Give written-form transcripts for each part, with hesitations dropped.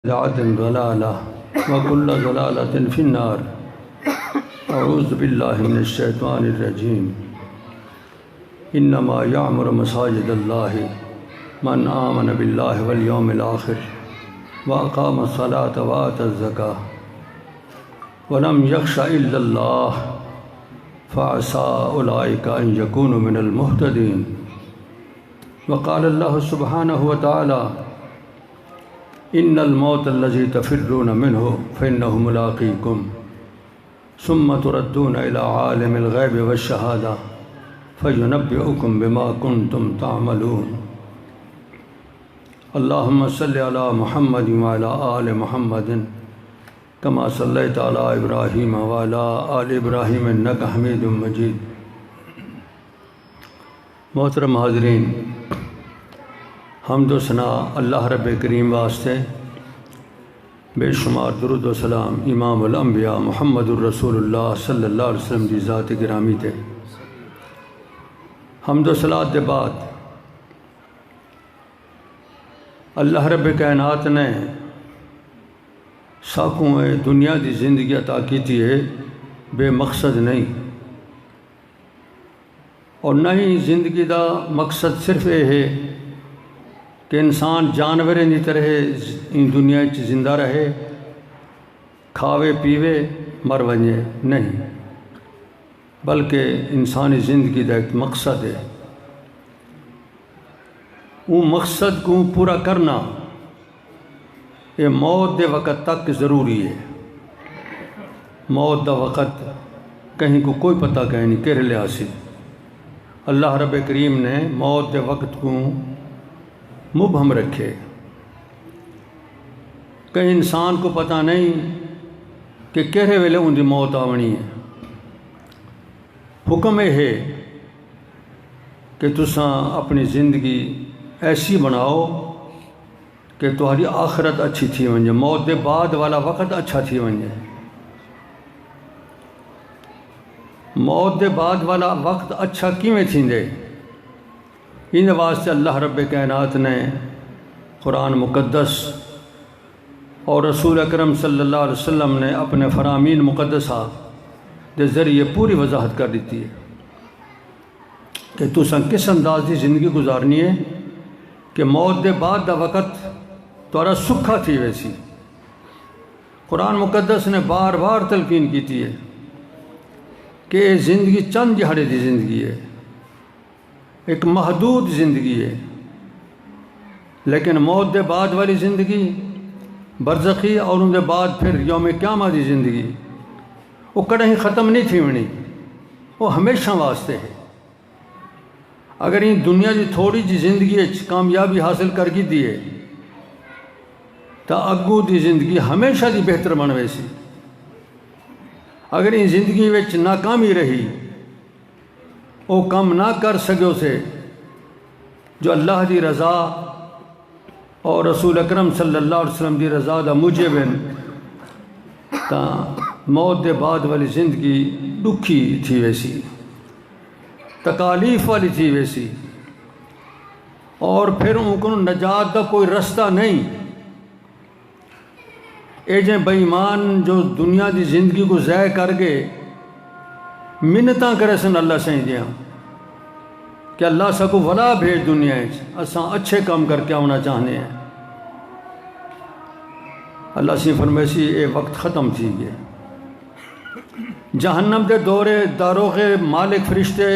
بدعة ضلالة وكل ضلالة في النار. أعوذ بالله من الشيطان الرجيم. إنما يعمر مساجد الله من آمن بالله واليوم الآخر وأقام الصلاة وآتى الزكاة ولم يخش إلا الله فعسى أولئك أن يكونوا من المهتدين. وقال الله سبحانه وتعالى: إن الموت الذي تفرون منه فإنه ملاقيكم ثم تردون إلى عالم الغيب والشهادة فينبئكم بما كنتم تعملون. اللهم صل على محمد وعلى آل محمد كما صليت على إبراهيم وعلى آل إبراهيم إنك حميد مجيد. محترم حاضرین، حمد و ثنا اللہ رب کریم واسطے، بے شمار درود و سلام امام الانبیاء محمد الرسول اللہ صلی اللہ علیہ وسلم دی ذات گرامی تے. حمد و صلات دے بعد اللہ رب کائنات نے ساکوں دنیا دی زندگی عطا کیتی ہے بے مقصد نہیں، اور نہ ہی زندگی دا مقصد صرف یہ ہے کہ انسان جانوریں دی طرح ان دنیا چ زندہ رہے، کھاوے پیوے مر ونجے، نہیں، بلکہ انسانی زندگی دا ایک مقصد ہے. وہ مقصد کو پورا کرنا یہ موت دے وقت تک ضروری ہے. موت دا وقت کہیں کو کوئی پتہ کہیں نہیں کہہ لیا سی. اللہ رب کریم نے موت دے وقت کو مبہم رکھے. کہیں انسان کو پتہ نہیں کہ کہڑے ویلے ان دی موت آونی ہے. حکم یہ ہے کہ تساں اپنی زندگی ایسی بناؤ کہ تہاڈی آخرت اچھی تھی ونجے، موت دے بعد والا وقت اچھا تھی ونجے. موت دے بعد والا وقت اچھا کیویں تھیندے؟ ان واسطے اللہ رب کائنات نے قرآن مقدس اور رسول اکرم صلی اللہ علیہ وسلم نے اپنے فرامین مقدسہ دے ذریعے پوری وضاحت کر دیتی ہے کہ تساں کس انداز دی زندگی گزارنی ہے کہ موت دے بعد دا وقت تہاڈا سکھا تھی ویسی. قرآن مقدس نے بار بار تلقین کیتی ہے کہ یہ زندگی چند دہاڑے دی زندگی ہے، ایک محدود زندگی ہے، لیکن موت دے بعد والی زندگی برزخی اور ان دے بعد پھر یوم قیامت دی زندگی وہ کدیں ختم نہیں تھی ونی، وہ ہمیشہ واسطے ہے. اگر ان دنیا دی تھوڑی جی زندگی کامیابی حاصل کر کی دیے تو اگوں دی زندگی ہمیشہ دی بہتر بن ویسی. اگر ان زندگی وچ ناکامی رہی، وہ کم نہ کر سکو سے جو اللہ دی رضا اور رسول اکرم صلی اللہ علیہ وسلم دی رضا دا موجب ہیں، تا موت دے بعد والی زندگی دکھی تھی ویسی، تکالیف والی تھی ویسی، اور پھر ان کو نجات دا کوئی رستہ نہیں. اے جے بے ایمان جو دنیا دی زندگی کو ضائع کر گئے منتاں کرے سن اللہ سے دیا کہ اللہ سا کو ولا بھیج دنیا اساں اچھے کام کر کے آنا چاہنے ہیں. اللہ سے فرمیسی اے وقت ختم تھی گئے. جہنم دے دورے داروغ مالک فرشتے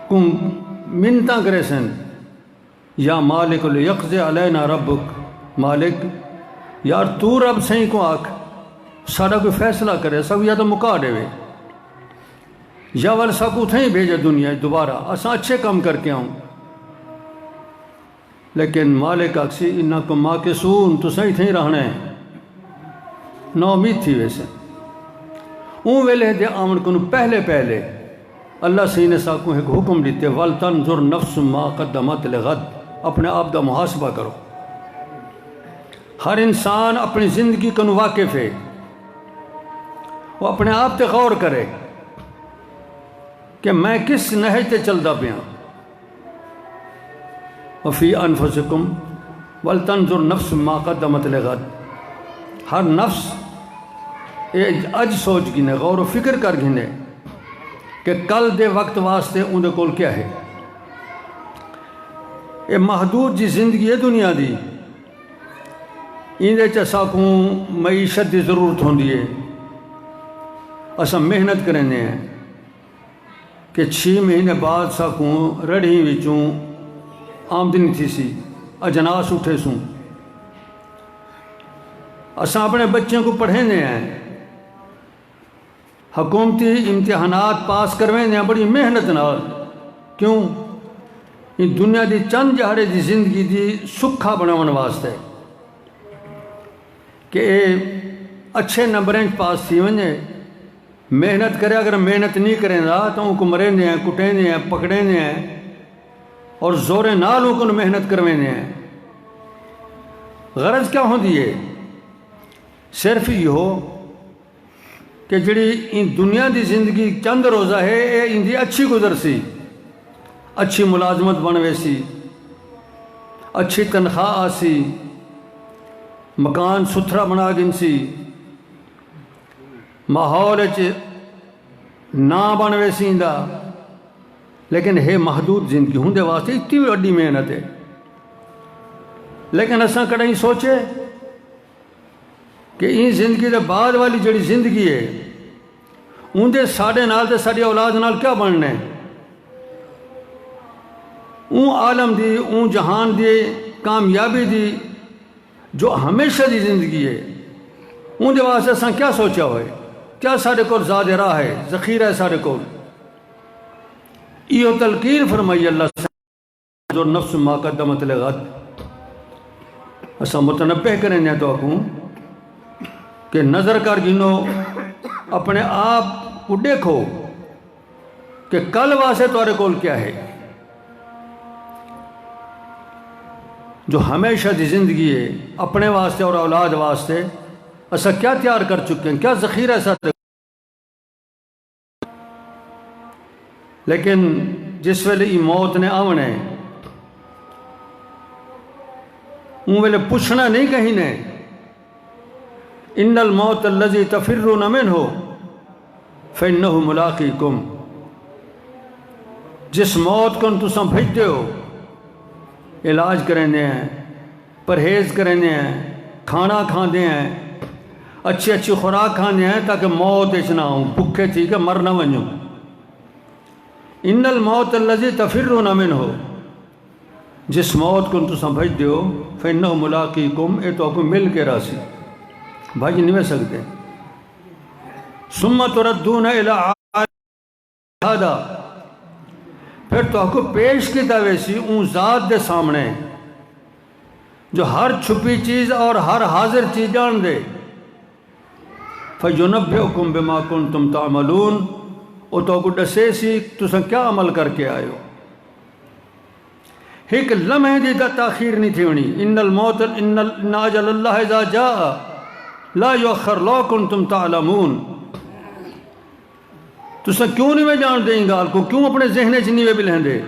کو منتاں کرے سن یا مالک لیقضی علینا ربک، مالک یار تو رب سہیں کو آکھ ساڑا کوئی فیصلہ کرے، سب یا تو مکا دے وے یا ول ساکو تھیں بھیجے دنیا دوبارہ اساں اچھے کام کر کے آؤں. لیکن مالک اکسی انکم ماکسون، تو صحیح تھیں رہنے نو امید تھی ویسے. اون ویلے دے آمن کنو پہلے پہلے اللہ سے نے ساکو ایک حکم دیتے وَلْتَنْظُرْ نَفْسٌ مَا قَدَّمَتْ لِغَدْ، اپنے آپ دا محاسبہ کرو. ہر انسان اپنی زندگی کنو واقف ہے، وہ اپنے آپ تے غور کرے کہ میں کس نہج تے چلدا پیاں. وفی انفسکم، وَلْتَنْظُرْ نَفْسٌ مَا قَدَّمَتْ لِغَدٍ، ہر نفس اج سوچ گھنے، غور و فکر کر گھنے کہ کل دے وقت واسطے اندے کول کیا ہے۔ یہ محدود جی زندگی ہے دنیا دی، اندے چسا کو معیشت دی ضرورت ہوندی ہے، اسا محنت کرنے ہیں کہ 6 مہینے بعد ساکوں رڑھی وچوں آمدنی تھی سی، اجناس اٹھے سوں، اسا اپنے بچوں کو پڑھینے ہیں، حکومتی امتحانات پاس کروینے ہیں بڑی محنت نال، کیوں؟ یہ دنیا دی چند جہڑے دی زندگی دی سکھا بناون واسطے کہ اچھے نمبریں پاس تھی ونجے، محنت کرے، اگر محنت نہیں کریں دا تو ان کو مرے ہیں، کٹے ہیں، پکڑے ہیں اور زور نال ان کو محنت کروینے ہیں۔ غرض کیا ہوں دیئے؟ صرف یہ ہو کہ جڑی ان دنیا دی زندگی چند روزہ ہے یہ ان دی اچھی گزر سی، اچھی ملازمت بنوے سی، اچھی تنخواہ آسی، مکان ستھرا بنا گن سی، ماحول نا بنوے سی دا، لیکن ہے محدود زندگی ہوں دے واسطے اتنی وڈی محنت ہے۔ لیکن اساں کڑیں سوچے کہ ان زندگی دے بعد والی جڑی زندگی ہے ان دے ساڑے نال تے ساڑی اولاد نال کیا بننے، اون عالم دی، اون جہان دی کامیابی دی جو ہمیشہ دی زندگی ہے ان دے واسطے اساں کیا سوچا ہوئے، کیا ساڑے کو زیادہ راہ ہے، ذخیرہ ہے ساڑے کو۔ یہ تلقین فرمائی اللہ جو نفس ما قدمت لغد، اساں متنبہ کریں تو اکوں کہ نظر کر گنو، اپنے آپ کو دیکھو کہ کل واسطے تورے کول کیا ہے، جو ہمیشہ دی زندگی ہے اپنے واسطے اور اولاد واسطے اسا کیا تیار کر چکے ہیں، کیا ذخیرہ ہے ساتھ۔ لیکن جس ویلے ای موت نے آونے ان ویلے پوچھنا نہیں کہیں نے، ان الموت الذی تفرون منہ فإنہ ملاقیکم، جس موت کو تو سمجھتے ہو، علاج کرنے ہیں، پرہیز کرنے ہیں، کھانا کھاندے ہیں، اچھی اچھی خوراک کھاندے ہیں تاکہ موت نہ ہوں، بھکھے تھی کہ مر نہ ونجوں۔ ان الموت الذی تفرون منہ، جس موت کو تو سمجھتے ہو، فإنہ ملاقیکم، اے تو کو مل کے راسی بھائی نہیں میں سکتے۔ ثم تردون الی عالم هذا، پھر تو کو پیش کی ویسی اون ذات دے سامنے جو ہر چھپی چیز اور ہر حاضر چیز جان دے، فَيُنَبِّئُكُمْ بِمَا كُنْتُمْ تَعْمَلُونَ، او تو کو ڈسے سی تساں کیا عمل کر کے آئے ہو۔ ایک لمحے دی دا تاخیر نہیں تھی ہونی، ان الموت ان اجل اللہ اذا جاء لا یؤخر لو کنتم تعلمون، تساں کیوں نہیں میں جان دیں گال کو، کیوں اپنے ذہن چ نہیں بھی لہندے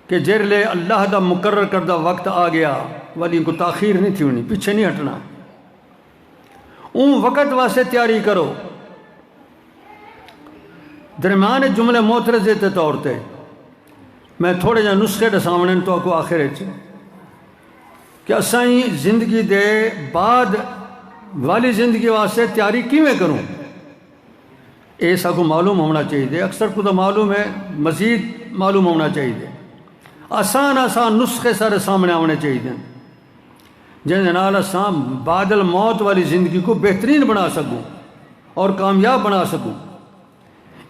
کہ جر لے اللہ دا مقرر کردہ وقت آ گیا والی کو تاخیر نہیں تھی ہونی، پیچھے نہیں ہٹنا، اون وقت واسطے تیاری کرو۔ درمیان جملے معترضے تے طور تے میں تھوڑے جا نسخے دے سامنے تو کو آخر کہ اسائیں زندگی دے بعد والی زندگی واسطے تیاری کیویں کروں، ایسا کو معلوم ہونا چاہیے، اکثر کو تو معلوم ہے، مزید معلوم ہونا چاہیے، آسان آسان نسخے سارے سامنے آنے چاہیے جن نال اساں بعد الموت والی زندگی کو بہترین بنا سکوں اور کامیاب بنا سکوں۔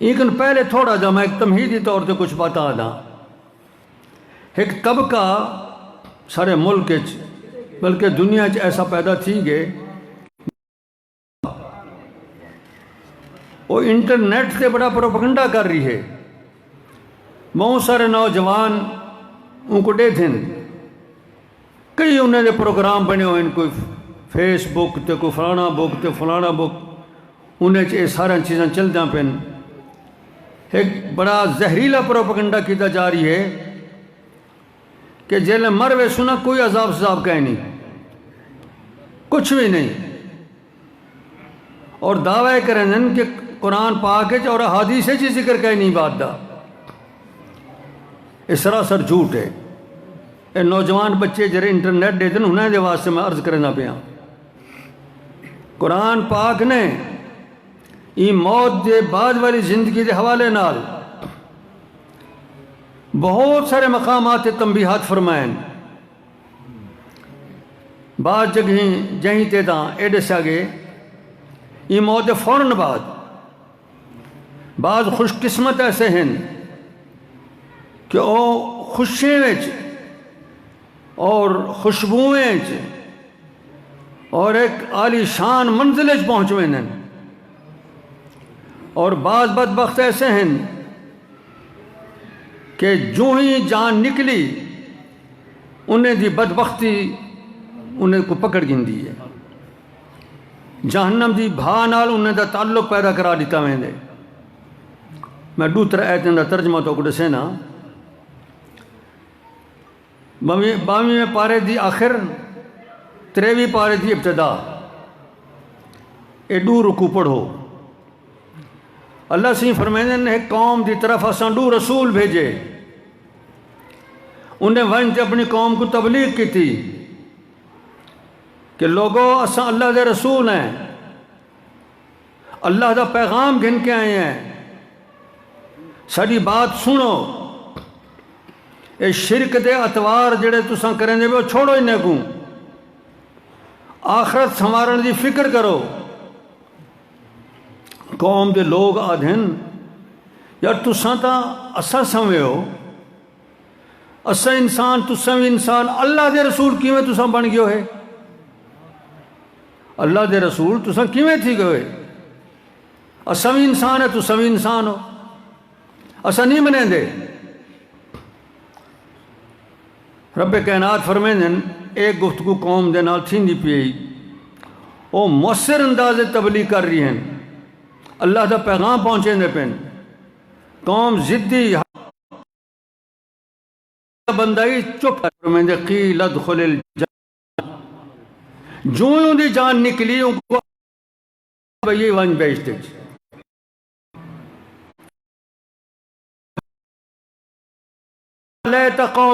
لیکن پہلے تھوڑا جا میں ایک تمہیدی طور سے کچھ بتا دا۔ ایک طبقہ سارے ملک بلکہ دنیا ایسا پیدا تھی گئے، وہ انٹرنیٹ سے بڑا پروپیگنڈا کر رہی ہے، بہت سارے نوجوان ان کو دے تھے، کئی انہیں دے پروگرام بنے ہوئے، کوئی فیس بک تے کوئی فلانا بک تے فلانا بک، انہیں یہ سارا چیزیں چل جاں پین۔ ایک بڑا زہریلا پروپیگنڈا کیتا جا رہی ہے کہ جیل مر وے سنا کوئی عذاب سزاب کہیں نہیں، کچھ بھی نہیں، اور دعوے کریں کہ قرآن پاک اور حدیث چی ذکر کہیں نہیں بات دا، یہ سراسر جھوٹ ہے۔ اے نوجوان بچے جڑے انٹرنیٹ دے دن انہیں دے واسطے میں عرض کرنا پیا، قرآن پاک نے یہ موت دے بعد والی زندگی دے حوالے نال بہت سارے مقامات تنبیہات فرمائیں، بعض جگہیں جہیں تے تاں ایڈے ساگے یہ موت دے فوراً بعد بعض خوش قسمت ایسے ہیں کہ وہ خوشیں وچ اور خوشبوئیں وچ اور ایک عالی شان منزل وچ پہنچویں ہیں، اور بعض بدبخت ایسے ہیں کہ جو ہی جان نکلی انہیں دی بدبختی انہیں کو پکڑ گندی ہے، جہنم دی بھا نال انہیں دا تعلق پیدا کرا دیتا میں دے۔ میں دوسرا ایتن دا ترجمہ تو کچھ سے نا، باویں میں پارے دی آخر، تریویں پارے دی ابتدا، اے دو رکو پڑھو۔ اللہ سے فرمائے نے ایک قوم دی طرف اساں دو رسول بھیجے، انہیں ونج اپنی قوم کو تبلیغ کی تھی کہ لوگوں اساں اللہ دے رسول ہیں، اللہ دا پیغام گھن کے آئے ہیں، ساری بات سنو، اے شرک دے اتوار جڑے تساں کریں دے وہ چھوڑو انہیں کو، آخرت سنوارن دی فکر کرو۔ قوم دے لوگ آدھن یار تساں تا اساں سموے ہو، اساں انسان تساں بھی انسان، اللہ دے رسول کیویں تساں بن گئے ہوئے؟ اللہ دے رسول تساں کیویں تھی گئے؟ اساں بھی انسان ہے تساں بھی انسان ہو، اساں نہیں منیں دے۔ رب کائنات فرمائیں ایک گفتگو قوم دے نال تھیندی پئی، وہ مؤثر اندازے تبلیغ کر رہی ہیں، اللہ دا پیغام پہنچے دے پن، قوم ضدی بندائی چپ فرمائیں دے قیل ادخل الجنہ، جو ہی دی جان نکلی ان کو یہ ونج بیشتے لیت قوم